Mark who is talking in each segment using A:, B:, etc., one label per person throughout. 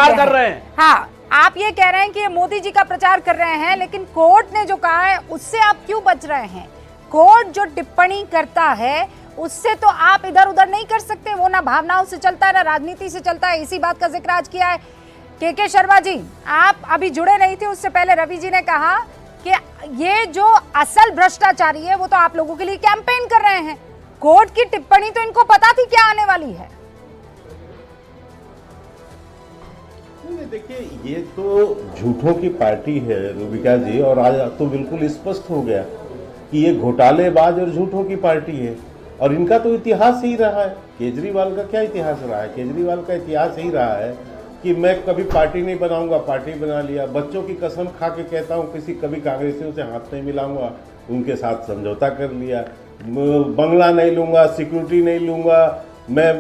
A: प्रचार कर रहे हैं।
B: हाँ, आप ये कह रहे हैं कि ये मोदी जी का प्रचार कर रहे हैं, लेकिन कोर्ट ने जो कहा है उससे आप क्यों बच रहे हैं? कोर्ट जो टिप्पणी करता है उससे तो आप इधर उधर नहीं कर सकते, वो ना भावनाओं से चलता है ना राजनीति से चलता है। इसी बात का जिक्र आज किया है के शर्मा जी। आप अभी जुड़े नहीं थे, उससे पहले रवि जी ने कहा कि ये जो असल भ्रष्टाचारी है वो तो आप लोगों के लिए कैंपेन कर रहे हैं। कोर्ट की टिप्पणी तो इनको पता थी क्या आने वाली है।
C: देखिए, ये तो झूठों की पार्टी है रूबिका जी, और आज तो बिल्कुल स्पष्ट हो गया कि ये घोटालेबाज और झूठों की पार्टी है। और इनका तो इतिहास ही रहा है। केजरीवाल का क्या इतिहास रहा है? केजरीवाल का इतिहास ही रहा है कि मैं कभी पार्टी नहीं बनाऊंगा, पार्टी बना लिया। बच्चों की कसम खा के कहता हूँ कभी कांग्रेसियों से हाथ नहीं मिलाऊंगा, उनके साथ समझौता कर लिया। बंगला नहीं लूंगा, सिक्योरिटी नहीं लूंगा मैं,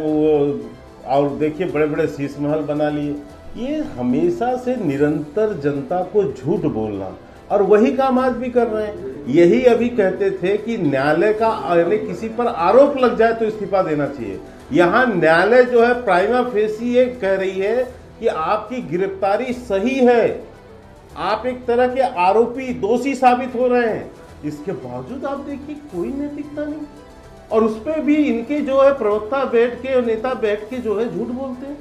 C: और देखिए बड़े बड़े शीश महल बना लिए। ये हमेशा से निरंतर जनता को झूठ बोलना, और वही काम आज भी कर रहे हैं। यही अभी कहते थे कि न्यायालय का अगर किसी पर आरोप लग जाए तो इस्तीफा देना चाहिए। यहाँ न्यायालय जो है प्राइमा फेसी ये कह रही है कि आपकी गिरफ्तारी सही है, आप एक तरह के आरोपी दोषी साबित हो रहे हैं। इसके बावजूद आप देखिए कोई नैतिकता नहीं, और उस पर भी इनके जो है प्रवक्ता बैठ के और नेता बैठ के जो है झूठ बोलते हैं।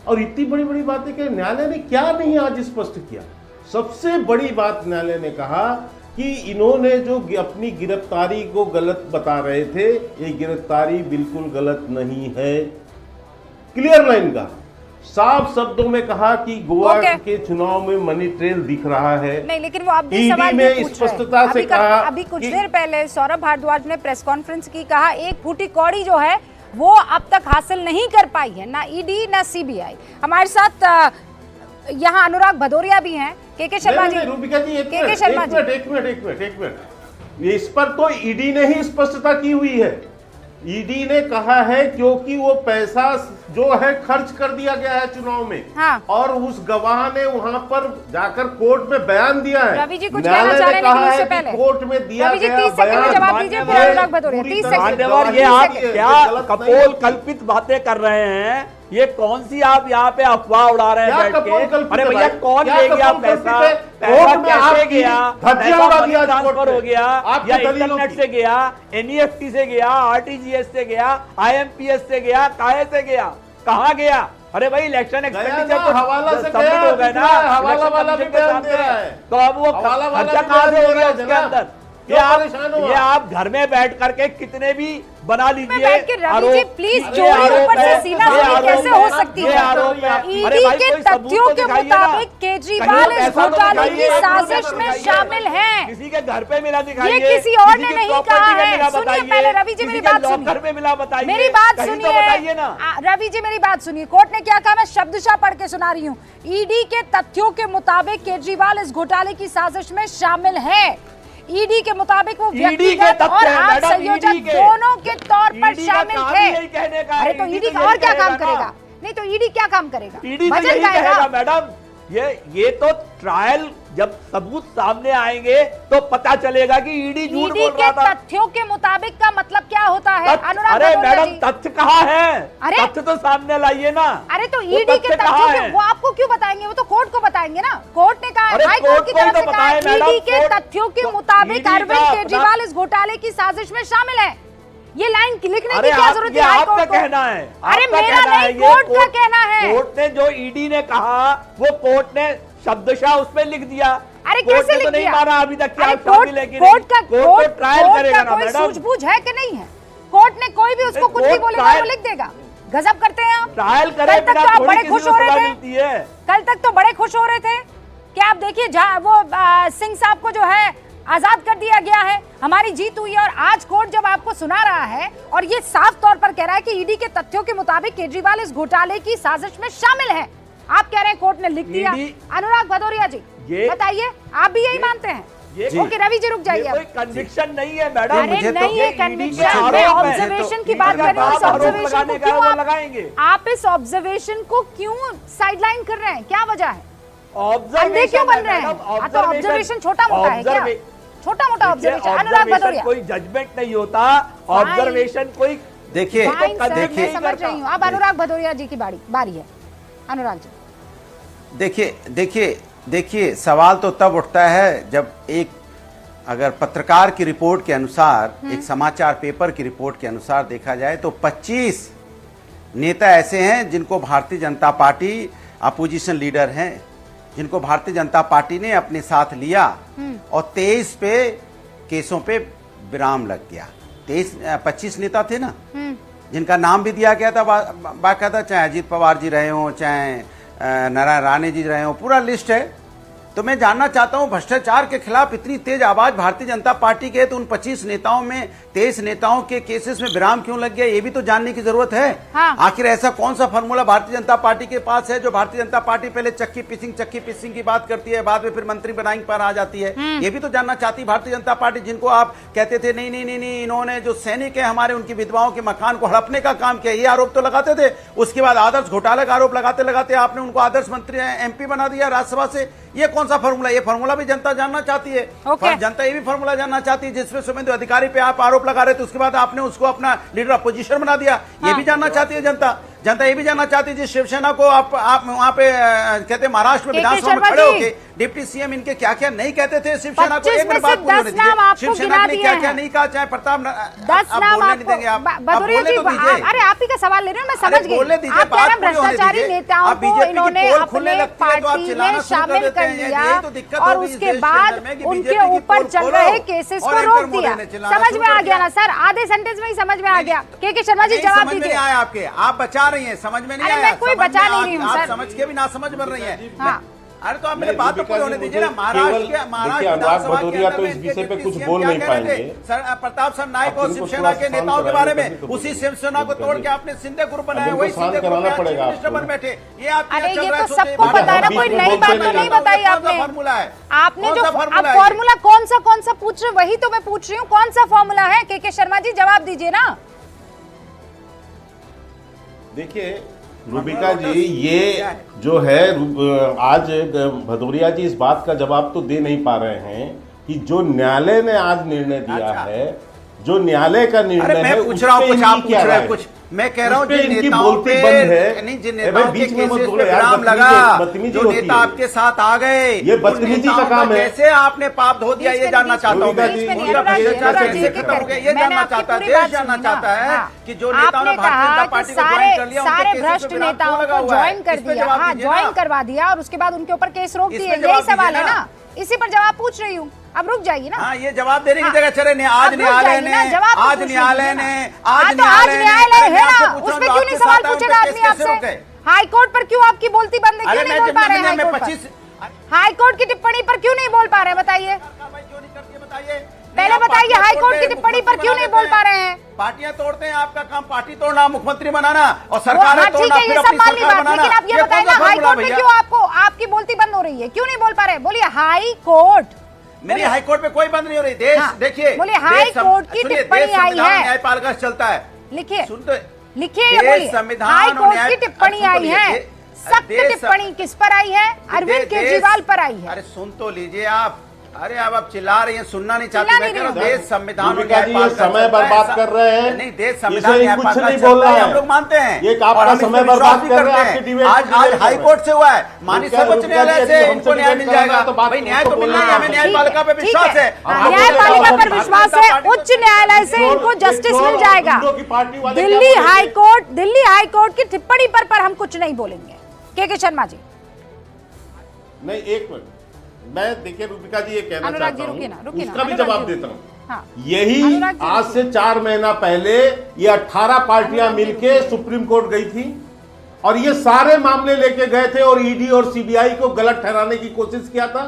C: और इतनी बड़ी बड़ी बातें कि न्यायालय ने क्या नहीं आज स्पष्ट किया। सबसे बड़ी बात न्यायालय ने कहा कि इन्होंने जो अपनी गिरफ्तारी को गलत बता रहे थे, ये गिरफ्तारी बिल्कुल गलत नहीं है। क्लियर लाइन का साफ शब्दों में कहा कि गोवा के चुनाव में मनी ट्रेल दिख रहा है।
B: नहीं, लेकिन वो अब भी सवाल
C: में स्पष्टता से कहा।
B: अभी कुछ देर पहले सौरभ भारद्वाज ने प्रेस कॉन्फ्रेंस की कहा एक फूटी कौड़ी जो है वो अब तक हासिल नहीं कर पाई है, ना ईडी ना सीबीआई। हमारे साथ यहाँ अनुराग भदौरिया भी हैं। के शर्मा जी,
C: रूबिका जी
B: के शर्मा जी,
C: एक मिनट। इस पर तो ईडी ने ही स्पष्टता की हुई है। ईडी ने कहा है क्योंकि वो पैसा जो है खर्च कर दिया गया है चुनाव में।
B: हाँ।
C: और उस गवाह ने वहां पर जाकर कोर्ट में बयान दिया है।
B: रवि जी कुछ कहना चाह रहे हैं, लेकिन उससे पहले
C: कोर्ट में दिया गया
B: 30 सेकंड में जवाब दीजिए। फिर अनुराग भदौरिया 30 सेकंड।
A: ये आप क्या कपोल कल्पित बातें कर रहे हैं? ये कौन सी आप यहाँ पे अफवाह उड़ा रहे हैं बैठ के? अरे भैया कौन ले गया पैसा? पैसा कैसे गया? पैसा ट्रांसफर हो गया या इंटरनेट से गया, एनईएफटी से गया, आरटीजीएस से गया, आईएमपीएस से गया, काहे से गया, कहाँ गया? अरे भाई इलेक्शन एक्सपेंडिचर तो
C: हवाला से
A: सबमिट हो गए ना,
C: हवाला वाला भी बयान दे रहा है।
A: तो अब वो खर्चा कहाँ से हो गया उसके अंदर? ये आप घर में बैठ करके कितने भी बना लीजिए।
B: रवि जी प्लीज, चोरी ऊपर से सीना कैसे हो सकती है? ईडी के तथ्यों के मुताबिक केजरीवाल इस घोटाले की साजिश में शामिल हैं।
A: किसी के घर पे मिला दिखाइए,
B: ये किसी और ने नहीं कहा है। सुनिए पहले रवि जी मेरी बात सुनिए,
A: घर में मिला बताइए,
B: मेरी बात सुनिए
A: ना।
B: रवि जी मेरी बात सुनिए, कोर्ट ने क्या कहा मैं शब्दशः पढ़ के सुना रही हूँ। ईडी के तथ्यों के मुताबिक केजरीवाल इस घोटाले की साजिश में शामिल है। ईडी के मुताबिक वो व्यक्तिगत और आप संयोजक दोनों के तौर पर शामिल थे। अरे तो ईडी और क्या काम करेगा? नहीं तो ईडी क्या काम करेगा?
A: ईडी तो यही कहेगा मैडम, ये तो ट्रायल जब सबूत सामने आएंगे तो पता चलेगा कि ईडी झूठ बोल रहा था।
B: तथ्यों के मुताबिक का मतलब क्या होता है?
A: अरे मैडम तथ्य कहाँ है? तथ्य तो सामने लाइए ना।
B: अरे तो ईडी के तथ्यों वो आपको क्यों बताएंगे? वो तो कोर्ट को बताएंगे ना। कोर्ट ने कहा, हाई कोर्ट की तरफ से कहा ईडी के तथ्यों के मुताबिक अरविंद केजरीवाल इस घोटाले की साजिश में शामिल है। ये लाइन लिखने की क्या जरूरत है?
A: आपका कहना है।
B: अरे मेरा नहीं, कोर्ट का कहना है।
A: कोर्ट ने जो ईडी ने कहा वो कोर्ट ने शब्दशः उसमें लिख दिया।
B: अरे कैसे लिख दिया?
A: नहीं माना अभी तक क्या
B: कोर्ट का
A: ट्रायल करेगा ना मैडम।
B: सूझबूझ है कि नहीं है? कोर्ट ने कोई भी उसको कुछ भी बोलेगा वो लिख देगा। गजब करते हैं आप।
A: ट्रायल करे
B: कल तक तो आप बड़े खुश हो रहे थे, कल तक तो बड़े खुश हो रहे थे कि आप देखिए वो सिंह साहब को जो है आजाद कर दिया गया है, हमारी जीत हुई है। और आज कोर्ट जब आपको सुना रहा है और ये साफ तौर पर कह रहा है कि ईडी के तथ्यों के मुताबिक केजरीवाल इस घोटाले की साजिश में शामिल है, आप कह रहे हैं कोर्ट ने लिख दिया। अनुराग भदौरिया जी बताइए, आप भी यही मानते हैं? ओके रवि जी रुक जाइए।
A: कोई कन्विक्शन नहीं है मैडम।
B: अरे नहीं है कन्विक्शन, मैं ऑब्जर्वेशन की बात कर रही हूँ। इस ऑब्जर्वेशन को क्यों आप इस ऑब्जर्वेशन को क्यों साइडलाइन कर रहे हैं? क्या वजह है? अंधे क्यों बन रहे हैं? तो ऑब्जर्वेशन छोटा मोटा है क्या? छोटा मोटा ऑब्जर्वेशन। अनुराग भदौरिया,
A: कोई जजमेंट नहीं होता, ऑब्जर्वेशन कोई
D: देखिए
B: समझ रही हूँ। अब अनुराग भदौरिया जी की बारी है। अनुराग जी
D: देखिए सवाल तो तब उठता है जब एक अगर पत्रकार की रिपोर्ट के अनुसार, एक समाचार पेपर की रिपोर्ट के अनुसार देखा जाए तो 25 नेता ऐसे हैं जिनको Bharatiya Janata party, opposition leader हैं जिनको भारतीय जनता पार्टी ने अपने साथ लिया और 23 पे केसों पे विराम लग गया। 25 नेता थे ना जिनका नाम भी दिया गया था बाकायदा, चाहे अजीत पवार जी रहे हों, चाहे नारायण राणे जी रहे हों, पूरा लिस्ट है। तो मैं जानना चाहता हूं भ्रष्टाचार के खिलाफ इतनी तेज आवाज भारतीय जनता पार्टी के, तो उन 25 नेताओं में 23 नेताओं के केसेस में विराम क्यों लग गया, ये भी तो जानने की जरूरत है।
B: हाँ।
D: आखिर ऐसा कौन सा फॉर्मूला भारतीय जनता पार्टी के पास है जो भारतीय जनता पार्टी पहले चक्की पिसिंग की बात करती है, बाद में फिर मंत्री बनाने पर आ जाती है। ये भी तो जानना चाहती भारतीय जनता पार्टी, जिनको आप कहते थे नहीं इन्होंने जो सैनिक है हमारे, उनकी विधवाओं के मकान को हड़पने का काम किया, ये आरोप तो लगाते थे। उसके बाद आदर्श घोटाले का आरोप लगाते लगाते आपने उनको आदर्श मंत्री MP बना दिया राज्यसभा से। ये कौन सा फॉर्मूला, ये फॉर्मूला भी जनता जानना चाहती है। जनता ये भी फॉर्मूला जानना चाहती है जिसमें शुभेंदु अधिकारी पे आप आरोप लगा रहे थे, उसके बाद आपने उसको अपना लीडर अपोजिशन बना दिया। ये भी जानना चाहती है जनता ये भी जानना चाहती है जिस शिवसेना को आप वहां पे कहते हैं महाराष्ट्र में विधानसभा में खड़े होकर डिप्टी CM इनके क्या क्या नहीं कहते थे शिवसेना को। एक मिनट बात पूरी होने दीजिए, शिवसेना ने क्या क्या नहीं कहा, चाहे प्रताप
B: 10 नाम अरे आप ही का सवाल ले रहे हो, मैं समझ गई। बोलने दीजिए, भ्रष्टाचारी नेताओं को इन्होंने अपने पार्टी में शामिल कर लिया और उसके बाद उनके ऊपर चल रहे केसेस को रोक दिया। समझ में आ गया ना सर, आधे सेंटेंस में ही समझ में आ गया। के शर्मा जी जवाब दीजिए।
D: आपके आप बचा रही हैं, समझ में नहीं आया।
B: मैं कोई बचा नहीं रही हूँ सर,
D: समझ के भी ना समझ बन रही है।
B: हाँ।
D: अरे तो आप मेरे बात तो पूरी होने दीजिए ना। महाराष्ट्र
C: अनुराग भदौरिया तो इस विषय पे कुछ बोल नहीं पाएंगे।
D: प्रताप सर नायक और शिवसेना के नेताओं के बारे में, उसी शिवसेना को तोड़ के आपने शिंदे ग्रुप बनाया, वही शिंदे ग्रुप बन बैठे। ये आप
B: अरे ये तो सबको पता है ना, कोई नई बात तो नहीं बताई आपने।
D: फॉर्मूला है
B: आपने जो फॉर्मूला कौन सा पूछ रहे, वही तो मैं पूछ रही हूँ, कौन सा फॉर्मूला है? के शर्मा जी जवाब दीजिए ना।
C: देखिए रूबिका जी, ये जो है आज भदौरिया जी इस बात का जवाब तो दे नहीं पा रहे हैं कि जो न्यायालय ने आज निर्णय दिया है, जो न्यायालय का निर्णय है,
D: मैं पूछ रहा हूँ कुछ, आप पूछ रहे हैं कुछ, मैं कह रहा हूँ जिन नेताओं पे जिन नेताओं के केसेस पे विराम लगा, जो नेता आपके साथ आ गए,
C: ये बदतमीजी का काम है।
D: कैसे आपने पाप धो दिया, ये जानना चाहता हूँ। ये जानना चाहता है, देश जानना चाहता है कि जो नेताओं ने भारतीय जनता पार्टी को ज्वाइन कर लिया,
B: सारे भ्रष्ट नेताओं को ज्वाइन कर दिया, हाँ ज्वाइन करवा दिया और उसके बाद उनके ऊपर केस रोक दिए। यही सवाल है ना, इसी पर जवाब पूछ रही हूँ। अब रुक जाइए ना।
D: हाँ, ये जवाब देने की जगह चले आज न्यायालय ने है ना, उसमें क्यों नहीं सवाल पूछेगा आदमी आपसे? हाई कोर्ट पर क्यों आपकी बोलती बंद है, क्यों नहीं बोल पा रहे हैं? हाई कोर्ट की टिप्पणी पर क्यों नहीं बोल पा रहे हैं, बताइए पहले बताइए। हाई कोर्ट की टिप्पणी पर क्यों नहीं बोल पा रहे हैं? पार्टियां तोड़ते हैं, आपका काम पार्टी तोड़ना, मुख्यमंत्री बनाना और सरकार तोड़ना,
B: फिर अपनी सरकार बनाना। लेकिन आप ये बताइए ना, हाई कोर्ट में क्यों आपको आपकी बोलती बंद हो रही है, क्यों नहीं बोल पा रहे? बोलिए हाई कोर्ट।
D: मेरी हाई कोर्ट में कोई बंद नहीं हो रही। देश देखिए,
B: बोलिए हाई कोर्ट की टिप्पणी आई है,
D: न्यायपालिका चलता है।
B: लिखिए
D: सुनते,
B: लिखिए संविधान हाई कोर्ट की टिप्पणी आई है। सख्त टिप्पणी किस पर आई है? अरविंद केजरीवाल पर आई है।
D: अरे सुन तो लीजिए आप। अरे अब आप चिल्ला रही हैं, सुनना नहीं चाहती। मैं कह रहा हूं देश संविधान
C: समय बर्बाद कर रहे हैं।
D: नहीं, देश संविधान
C: कुछ नहीं बोल रहा है,
D: हम लोग मानते हैं।
C: ये आपका समय बर्बाद कर रहे हैं।
D: आज हाई कोर्ट से हुआ है, माननीय सर्वोच्च न्यायालय से इनको न्याय मिल जाएगा। भाई न्याय तो मिलना है, हमें न्यायपालिका पे विश्वास है,
B: न्यायपालिका पर विश्वास है। उच्च न्यायालय से इनको जस्टिस मिल जाएगा। दिल्ली हाई कोर्ट की टिप्पणी पर हम कुछ नहीं बोलेंगे। के शर्मा जी
C: नहीं, एक मिनट, मैं देखिए रूबिका जी ये कहना चाहता हूँ, उसका भी जवाब देता हूँ। हाँ। यही आज से 4 महीना पहले ये 18 पार्टियां मिलके सुप्रीम कोर्ट गई थी और ये सारे मामले लेके गए थे और ईडी और सीबीआई को गलत ठहराने की कोशिश किया था।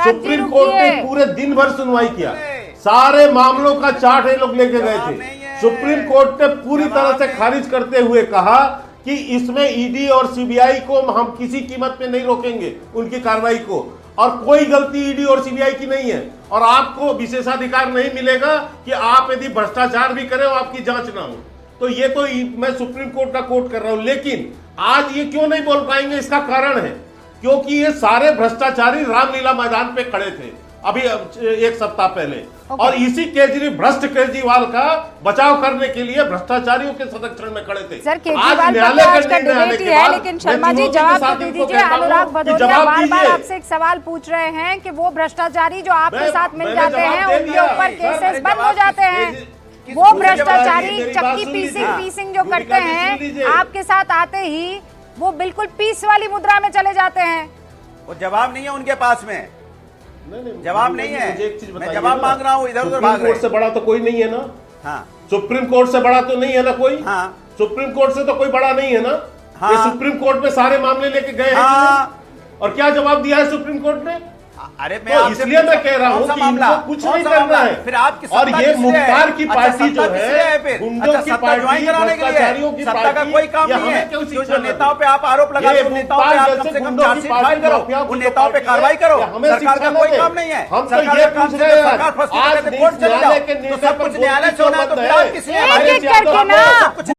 C: सुप्रीम कोर्ट ने पूरे दिन भर सुनवाई किया, सारे मामलों का चार्ट ये लोग लेके गए थे। सुप्रीम कोर्ट ने पूरी तरह से खारिज करते हुए कहा कि इसमें ईडी और सीबीआई को हम किसी कीमत पे नहीं रोकेंगे, उनकी कार्रवाई को, और कोई गलती ईडी और सीबीआई की नहीं है और आपको विशेषाधिकार नहीं मिलेगा कि आप यदि भ्रष्टाचार भी करें और आपकी जांच ना हो। तो ये तो मैं सुप्रीम कोर्ट का कोट कर रहा हूं, लेकिन आज ये क्यों नहीं बोल पाएंगे? इसका कारण है क्योंकि ये सारे भ्रष्टाचारी रामलीला मैदान पे खड़े थे अभी एक सप्ताह पहले। और इसी भ्रष्ट केजरीवाल का बचाव करने के लिए भ्रष्टाचारियों के संरक्षण में खड़े थे।
B: सर केजरीवाल का आज का डिबेट ही है, लेकिन शर्मा जी जवाब तो दे दीजिए। अनुराग भदौरिया बार बार आपसे एक सवाल पूछ रहे हैं कि वो भ्रष्टाचारी जो आपके साथ मिल जाते हैं उनके ऊपर केसेस बंद हो जाते हैं, वो भ्रष्टाचारी चक्की पीसिंग जो करते हैं आपके साथ आते ही वो बिल्कुल पीस वाली मुद्रा में चले जाते हैं।
D: वो जवाब नहीं है उनके पास में,
C: नहीं,
D: जवाब नहीं है।
C: मुझे एक चीज
D: मैं जवाब मांग रहा हूँ, इधर उधर भाग रहे
C: कोर्ट से बड़ा तो कोई नहीं है ना।
D: हाँ,
C: सुप्रीम कोर्ट से बड़ा तो नहीं है ना कोई।
D: हाँ,
C: सुप्रीम कोर्ट से तो कोई बड़ा नहीं है ना।
D: हाँ,
C: ये सुप्रीम कोर्ट में सारे मामले लेके गए हैं।
D: हाँ,
C: और क्या जवाब दिया है सुप्रीम कोर्ट ने?
D: अरे
C: तो इसलिए मैं कह रहा हूँ कि इनको कुछ नहीं करना है।
D: फिर आपकी
C: और ये मुख्तार की पार्टी जो है,
D: फिर
C: गुंडों की पार्टी, भ्रष्टाचारियों की
D: सत्ता का
C: पार्टी,
D: कोई काम
C: ये
D: नहीं
C: हमें
D: है।
C: क्यों
D: जो
C: शिक्षा
D: नेताओं पे आप आरोप लगा
C: ये
D: उन नेताओं पे आप कम से कम
C: गुंडों की
D: चार्जशीट
C: पार्टी,
D: फाइल करो,
C: माफिया
D: उन
C: की
D: नेताओं पे
C: पार्टी
D: कार्रवाई
C: है,
D: करो।
C: ये हमें
D: सरकार
C: शिक्षा
D: का कोई
C: न दे।
D: काम नहीं है।
C: हम तो
D: सरकार
C: ये
D: का काम
C: पूछ
D: से
C: रहे हैं
D: सरकार फंसती
C: आज
D: है, कोर्ट चले
C: न्यायालय
D: जाओ।
C: के
D: तो
C: नेता
D: सब
C: पर
D: कुछ न्यायालय से होना है, तो फिर आप किसी
B: एक-एक करके ना